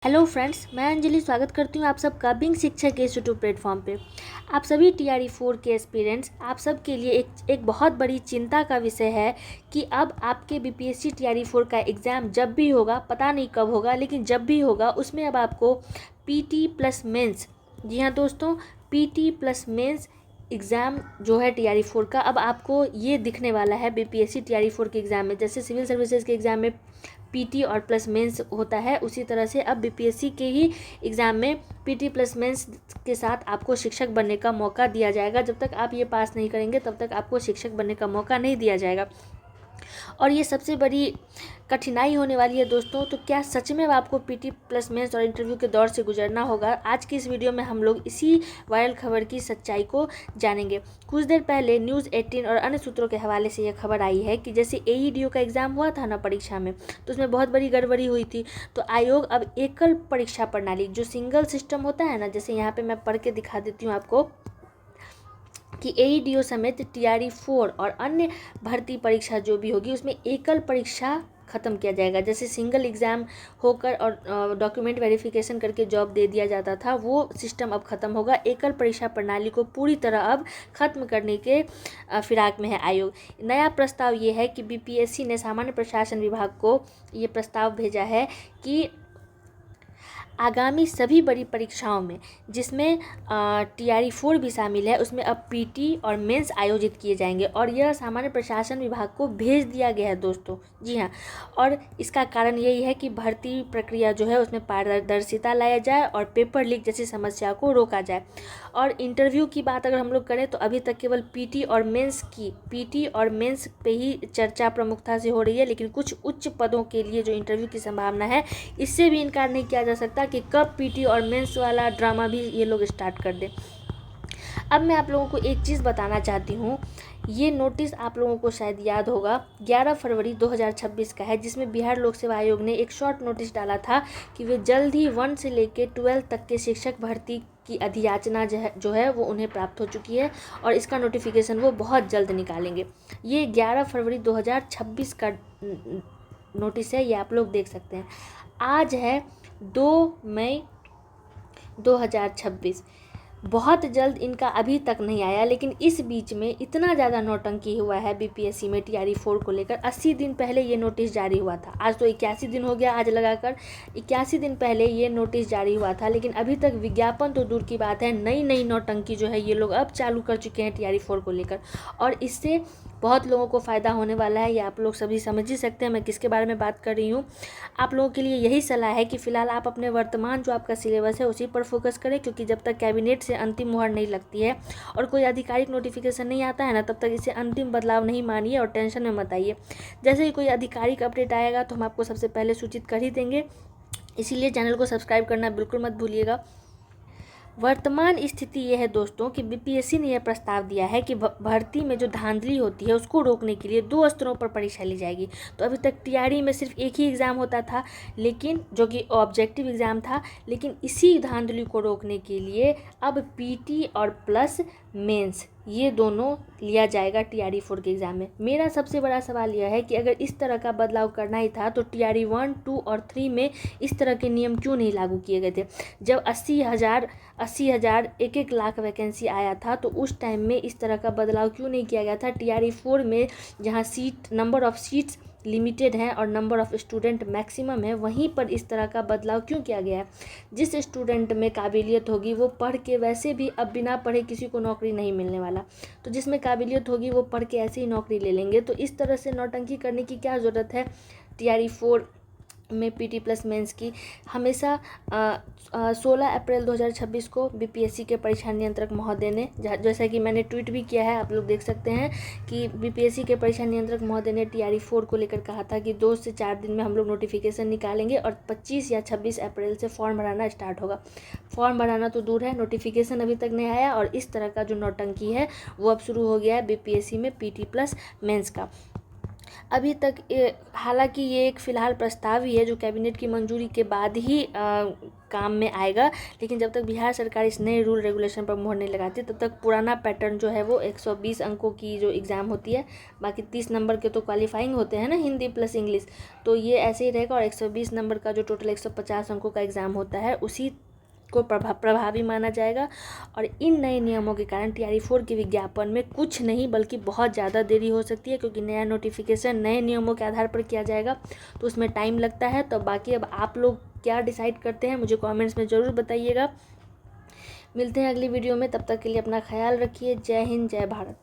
Hello friends, मैं अंजलि स्वागत करती हूँ आप सबका बिंग शिक्षक के यूट्यूब प्लेटफॉर्म पे। आप सभी TRE 4 के एस्पिरेंट्स, आप सब के लिए एक बहुत बड़ी चिंता का विषय है कि अब आपके BPSC TRE 4 का एग्ज़ाम जब भी होगा, पता नहीं कब होगा, लेकिन जब भी होगा उसमें अब आपको PT प्लस मेंस, जी हाँ दोस्तों, PT प्लस मेंस एग्ज़ाम जो है TRE 4 का, अब आपको ये दिखने वाला है BPSC TRE 4 के एग्ज़ाम में। जैसे सिविल सर्विसेज के एग्ज़ाम में PT और प्लस मेंस होता है, उसी तरह से अब BPSC के ही एग्ज़ाम में PT प्लस मेंस के साथ आपको शिक्षक बनने का मौका दिया जाएगा। जब तक आप ये पास नहीं करेंगे तब तक आपको शिक्षक बनने का मौका नहीं दिया जाएगा, और ये सबसे बड़ी कठिनाई होने वाली है दोस्तों। तो क्या सच में आपको PT प्लस मेंस और इंटरव्यू के दौर से गुजरना होगा? आज की इस वीडियो में हम लोग इसी वायरल खबर की सच्चाई को जानेंगे। कुछ देर पहले न्यूज़ 18 और अन्य सूत्रों के हवाले से यह खबर आई है कि जैसे AEDO का एग्ज़ाम हुआ था ना परीक्षा में, तो उसमें बहुत बड़ी गड़बड़ी हुई थी। तो आयोग अब एकल परीक्षा प्रणाली, जो सिंगल सिस्टम होता है ना, जैसे यहाँ पे मैं पढ़ के दिखा देती हूँ आपको कि AEDO समेत TRE 4 और अन्य भर्ती परीक्षा जो भी होगी उसमें एकल परीक्षा ख़त्म किया जाएगा। जैसे सिंगल एग्ज़ाम होकर और डॉक्यूमेंट वेरिफिकेशन करके जॉब दे दिया जाता था, वो सिस्टम अब ख़त्म होगा। एकल परीक्षा प्रणाली को पूरी तरह अब ख़त्म करने के फिराक में है आयोग। नया प्रस्ताव ये है कि BPSC ने सामान्य प्रशासन विभाग को ये प्रस्ताव भेजा है कि आगामी सभी बड़ी परीक्षाओं में, जिसमें TRE 4 भी शामिल है, उसमें अब PT और मेंस आयोजित किए जाएंगे, और यह सामान्य प्रशासन विभाग को भेज दिया गया है दोस्तों। जी हाँ, और इसका कारण यही है कि भर्ती प्रक्रिया जो है उसमें पारदर्शिता लाया जाए और पेपर लीक जैसी समस्या को रोका जाए। और इंटरव्यू की बात अगर हम लोग करें तो अभी तक केवल PT और मेंस पे ही चर्चा प्रमुखता से हो रही है, लेकिन कुछ उच्च पदों के लिए जो इंटरव्यू की संभावना है, इससे भी इनकार नहीं किया जा सकता कि कब PT और मेंस वाला ड्रामा भी ये लोग स्टार्ट कर दें। अब मैं आप लोगों को एक चीज़ बताना चाहती हूँ। ये नोटिस आप लोगों को शायद याद होगा, 11 फरवरी 2026 का है, जिसमें बिहार लोक सेवा आयोग ने एक शॉर्ट नोटिस डाला था कि वे जल्द ही 1 से लेकर 12 तक के शिक्षक भर्ती की अधियाचना जो है वो उन्हें प्राप्त हो चुकी है, और इसका नोटिफिकेशन वो बहुत जल्द निकालेंगे। ये 11 फरवरी 2026 का नोटिस है, ये आप लोग देख सकते हैं। आज है 2 मई 2026। बहुत जल्द इनका अभी तक नहीं आया, लेकिन इस बीच में इतना ज़्यादा नौटंकी हुआ है BPSC में TRE 4 को लेकर। 80 दिन पहले ये नोटिस जारी हुआ था, आज तो 81 दिन हो गया, आज लगाकर 81 दिन पहले ये नोटिस जारी हुआ था, लेकिन अभी तक विज्ञापन तो दूर की बात है, नई नई नौटंकी जो है ये लोग अब चालू कर चुके हैं TRE 4 को लेकर, और इससे बहुत लोगों को फ़ायदा होने वाला है। ये आप लोग सभी समझ ही सकते हैं मैं किसके बारे में बात कर रही हूँ। आप लोगों के लिए यही सलाह है कि फ़िलहाल आप अपने वर्तमान जो आपका सिलेबस है उसी पर फोकस करें, क्योंकि जब तक कैबिनेट से अंतिम मुहर नहीं लगती है और कोई आधिकारिक नोटिफिकेशन नहीं आता है ना, तब तक इसे अंतिम बदलाव नहीं मानिए और टेंशन में मत आइए। जैसे ही कोई आधिकारिक अपडेट आएगा तो हम आपको सबसे पहले सूचित कर ही देंगे, इसीलिए चैनल को सब्सक्राइब करना बिल्कुल मत भूलिएगा। वर्तमान स्थिति यह है दोस्तों कि BPSC ने यह प्रस्ताव दिया है कि भर्ती में जो धांधली होती है उसको रोकने के लिए 2 स्तरों पर परीक्षा ली जाएगी। तो अभी तक TRE में सिर्फ एक ही एग्ज़ाम होता था, लेकिन जो कि ऑब्जेक्टिव एग्ज़ाम था, लेकिन इसी धांधली को रोकने के लिए अब PT और प्लस मेंस ये दोनों लिया जाएगा TRE 4 के एग्ज़ाम में। मेरा सबसे बड़ा सवाल यह है कि अगर इस तरह का बदलाव करना ही था तो TRE 1, 2 और 3 में इस तरह के नियम क्यों नहीं लागू किए गए थे? जब 80,000 1 लाख वैकेंसी आया था तो उस टाइम में इस तरह का बदलाव क्यों नहीं किया गया था? TRE 4 में जहाँ नंबर ऑफ़ सीट्स लिमिटेड है और नंबर ऑफ़ स्टूडेंट मैक्सिमम है, वहीं पर इस तरह का बदलाव क्यों किया गया है? जिस स्टूडेंट में काबिलियत होगी वो पढ़ के, वैसे भी अब बिना पढ़े किसी को नौकरी नहीं मिलने वाला, तो जिसमें काबिलियत होगी वो पढ़ के ऐसे ही नौकरी ले लेंगे। तो इस तरह से नौटंकी करने की क्या ज़रूरत है? TRE 4 में PT प्लस मेंस की हमेशा 16 अप्रैल 2026 को BPSC के परीक्षा नियंत्रक महोदय ने, जैसा कि मैंने ट्वीट भी किया है, आप लोग देख सकते हैं कि BPSC के परीक्षा नियंत्रक महोदय ने TRE 4 को लेकर कहा था कि 2 से 4 दिन में हम लोग नोटिफिकेशन निकालेंगे और 25 या 26 अप्रैल से फॉर्म भराना स्टार्ट होगा। फॉर्म भराना तो दूर है, नोटिफिकेशन अभी तक नहीं आया, और इस तरह का जो नौटंकी है वो अब शुरू हो गया है BPSC में PT प्लस मेंस का। अभी तक हालांकि ये एक फ़िलहाल प्रस्ताव ही है जो कैबिनेट की मंजूरी के बाद ही काम में आएगा, लेकिन जब तक बिहार सरकार इस नए रूल रेगुलेशन पर मोहर नहीं लगाती तब तक पुराना पैटर्न जो है वो 120 अंकों की जो एग्ज़ाम होती है, बाकी 30 नंबर के तो क्वालिफाइंग होते हैं ना, हिंदी प्लस इंग्लिश, तो ये ऐसे ही रहेगा। और 120 नंबर का जो टोटल 150 अंकों का एग्ज़ाम होता है उसी को प्रभावी माना जाएगा। और इन नए नियमों के कारण TRE 4 के विज्ञापन में कुछ नहीं बल्कि बहुत ज़्यादा देरी हो सकती है, क्योंकि नया नोटिफिकेशन नए नियमों के आधार पर किया जाएगा तो उसमें टाइम लगता है। तो बाकी अब आप लोग क्या डिसाइड करते हैं मुझे कमेंट्स में ज़रूर बताइएगा। मिलते हैं अगली वीडियो में, तब तक के लिए अपना ख्याल रखिए। जय हिंद, जय भारत।